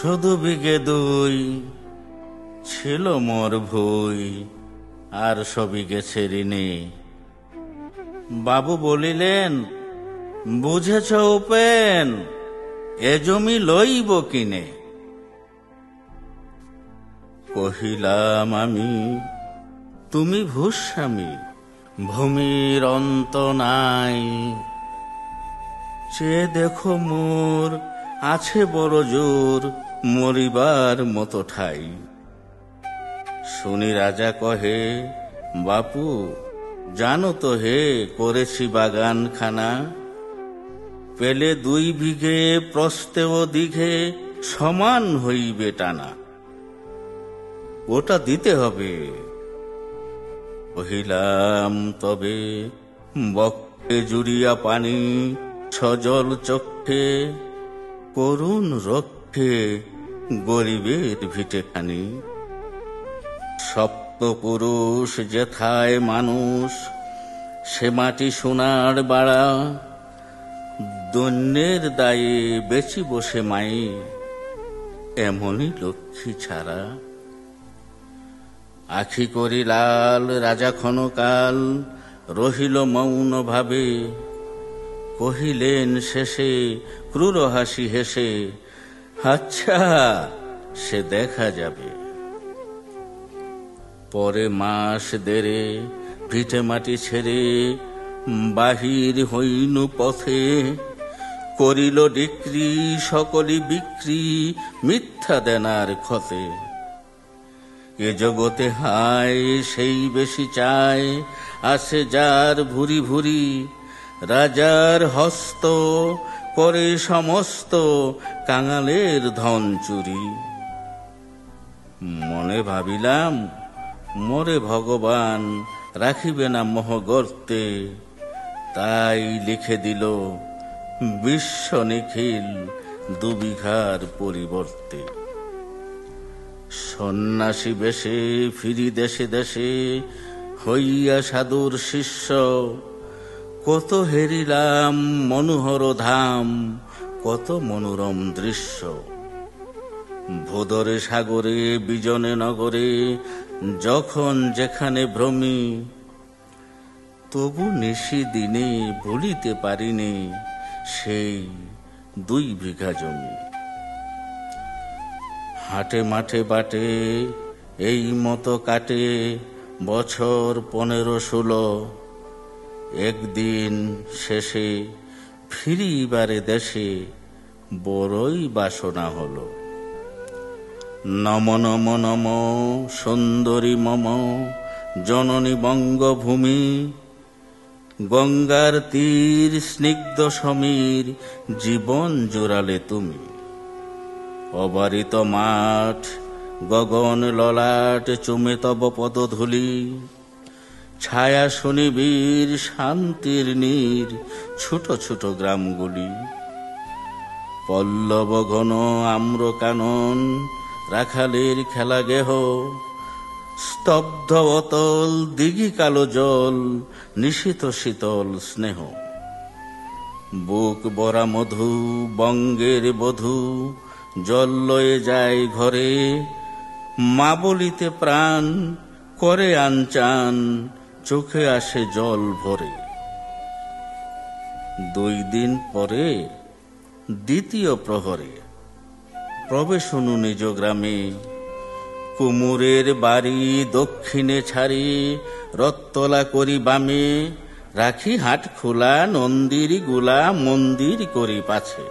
শুধু বিঘে দুই ছিল মোর ভুই, আর সবই গেছে ঋণে। বাবু বলিলেন, বুঝেছ উপেন, এ জমি লইব কিনে। কহিলাম আমি, তুমি ভূস্বামী, ভূমির অন্ত নাই। সে দেখো মোর আছে বড় জোর, মরিবার মতো ঠাই। শুনি রাজা কহে, বাপু জানো তো হে, করেছি বাগান খানা। পেলে 2 বিঘে প্রস্থে ও দিঘে সমান হইবে টানা। ওটা দিতে হবে। কহিলাম তবে, বক্ষে জুড়িয়া পানি, সজল চক্ষে, করুণ রক্ষে গরিবের ভিটেখানি। সপ্তপুরুষ যেথায় মানুষ, সে মাটি সোনার বাড়া। দৈন্যের দায়ে বেচি বসে মাই, এমনই লক্ষ্মী ছাড়া। আখি করি লাল, রাজা ক্ষণকাল রহিল মৌন ভাবে। কহিলেন শেষে ক্রূর হাসি হেসে, আচ্ছা সে দেখা যাবে। পরে মাস দেড়ে ভিটে মাটি ছেড়ে বাহির হইনু পথে। করিল ডিক্রি সকলি বিক্রি, মিথ্যা দেনার ক্ষতে। এ জগতে হায় সেই বেশি চায়, আসে যার ভুরি ভুরি। রাজার হস্ত করে সমস্ত, কাঙালের ধন চুরি। মনে ভাবিলাম, মোরে ভগবান রাখিবে না মোহগর্তে। তাই লিখে দিল বিশ্ব নিখিল 2 বিঘার পরিবর্তে। সন্ন্যাসী বেশে ফিরি দেশে দেশে, হইয়া সাধুর শিষ্য। কত হেরিলাম মনোহর ধাম, কত মনোরম দৃশ্য। ভোদরে সাগরে বিজনে নগরে, যখন যেখানে ভ্রমি। তবু নিশি দিনে ভুলিতে পারিনি সেই 2 বিঘা জমি। হাটে মাঠে বাটে এই মতো কাটে বছর 15-16। একদিন শেষে ফিরিবারে দেশে, বড়ই বাসনা হলো। নম নম নম সুন্দরী মম জননী বঙ্গভূমি। গঙ্গার তীর স্নিগ্ধ সমীর, জীবন জোড়ালে তুমি। অবারিত মাঠ, গগন ললাট চুমে তব পদধূলি। ছায়া শনিবীর শান্তির নীর, ছোট ছোট গ্রামগুলি। পল্লব ঘন আম্র কানন, রাখালের খেলা গেহ। স্তব্ধ অতল দিঘি কালো জল, নিশীত শীতল স্নেহ। বুক বরা মধু বঙ্গের বধূ, জল লয়ে যায় ঘরে। মা বলিতে প্রাণ করে আনচান, চোখে আসে জল ভরে। 2 দিন পরে দ্বিতীয় প্রহরে প্রবেশ অনু নিজ গ্রামে। কুমুরের বাড়ি দক্ষিণে ছাড়ি, রত্তলা করি বামে। রাখি হাট খোলা, নন্দির গুলা মন্দির করি পাছে।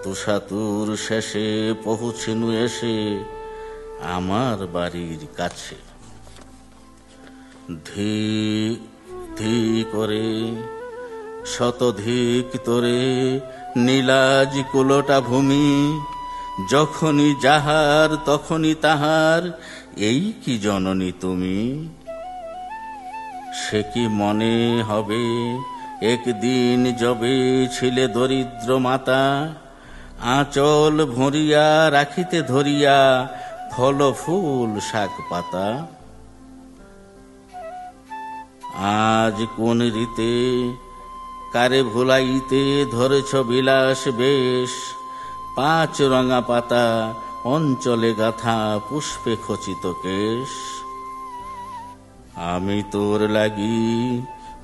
তুষাতুর শেষে পৌঁছিনু এসে আমার বাড়ির কাছে। ধী ধী করে শতধিক তোরে, নীলাজ কুলোটা ভূমি। যখনই যাহার তখনই তাহার, এই কি জননী তুমি। সে কি মনে হবে একদিন যবে ছিলে দরিদ্র মাতা। আঁচল ভরিয়া রাখিতে ধরিয়া, ফল ফুল শাক পাতা। আজ কোন রীতে কারে ভুলাইতে ধরেছ বিলাস বেশ। পাঁচ রঙা পাতা অঞ্চলে গাথা পুষ্পে খচিত কেশ। আমি তোর লাগি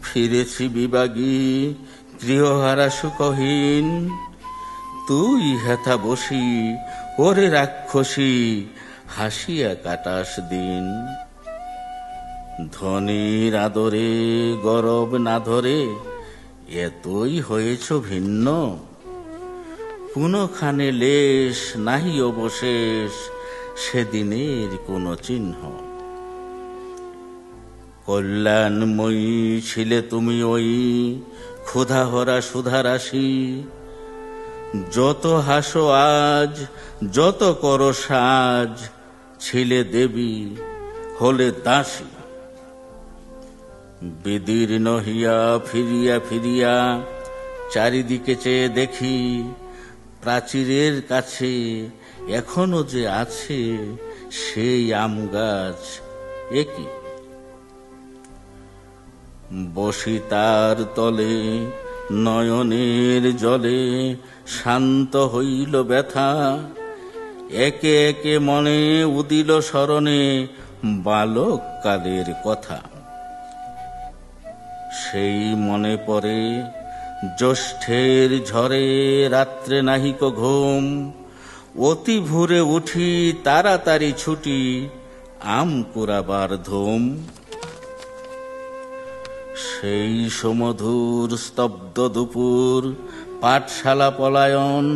ফিরেছি বিবাগী, গৃহহারা সুখহীন। তুই হেথা বসি ওরে রাক্ষসী, হাসিয়া কাটাস দিন। ধনীর আদরে গরব না ধরে এতই হয়েছ ভিন্ন। কোনখানে লেশ নাহি অবশেষ সেদিনের কোন চিহ্ন। কল্যাণময়ী ছিলে তুমি ওই ক্ষুধাহরা সুধারাশি। যত হাসো আজ যত করো সাজ, ছিলে দেবী হলে দাসী। বিদীর্ণ হইয়া ফিরিয়া ফিরিয়া চারিদিকে চেয়ে দেখি, প্রাচীরের কাছে এখনো যে আছে সেই আম গাছ। একই বসি তার তলে নয়নের জলে, শান্ত হইল ব্যথা। একে একে মনে উদিল স্মরণে বালক কালের কথা। সেই মনে পড়ে জ্যৈষ্ঠের ঝড়ে রাত্রে নাহিক ঘুম। অতি ভোরে উঠি তাড়াতাড়ি ছুটি, আম কুড়াবার ধুম। সেই সমধুর স্তব্ধ দুপুর পাঠশালা পলায়ন।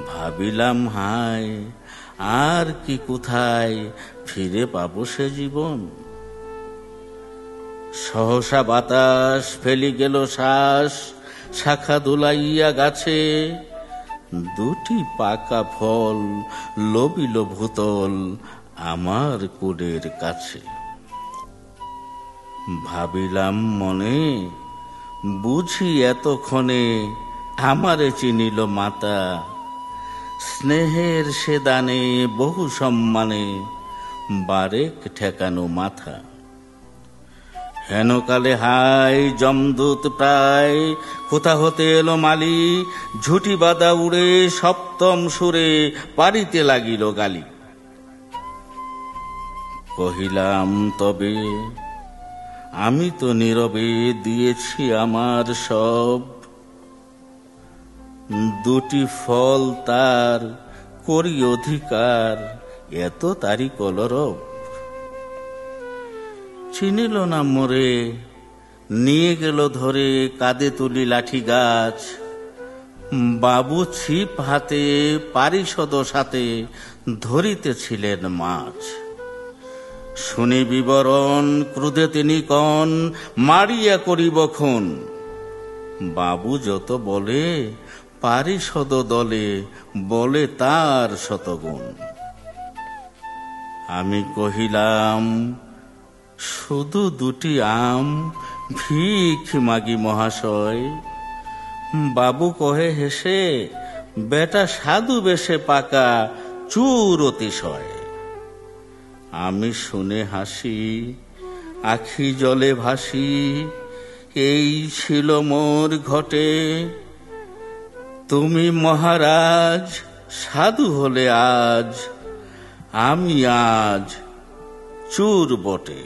ভাবিলাম হায় আর কি কোথায় ফিরে পাবো সে জীবন। সহসা বাতাস ফেলি গেল শ্বাস, শাখা দুলাইয়া গাছে। দুটি পাকা ফল লবিল ভূতল আমার কুড়ের কাছে। ভাবিলাম মনে বুঝি এতক্ষণে আমারে চিনিল মাতা। স্নেহের সে দানে বহু সম্মানে বারেক ঠেকানো মাথা। হেনকালে হাই যমদূত প্রায় কোথা হতে এলো মালি। ঝুটি বাদা উড়ে সপ্তম সুরে পারিতে লাগিল গালি। কহিলাম তবে আমি তো নীরবে দিয়েছি আমার সব। দুটি ফল তার করি অধিকার, এত তারি কলরব। চিনিল না মোরে নিয়ে গেল ধরে কাঁধে তুলি লাঠি গাছ। বাবু ছিপ হাতে পারিষদ সাথে ধরিতেছিলেন মাছ। শুনি বিবরণ ক্রোধে তিনি কন, মারিয়া করিব খুন। বাবু যত বলে পারিষদ দলে বলে তার শতগুণ। আমি কহিলাম শুধু দুটি আম ভিখ মাগি মহাশয়। বাবু কহে হেসে, বেটা সাধু বেশে পাকা চুর অতিশয়। আমি শুনে হাসি আখি জলে ভাসি, এই ছিল মোর ঘটে। তুমি মহারাজ সাধু হলে আজ, আমি আজ চুর বটে।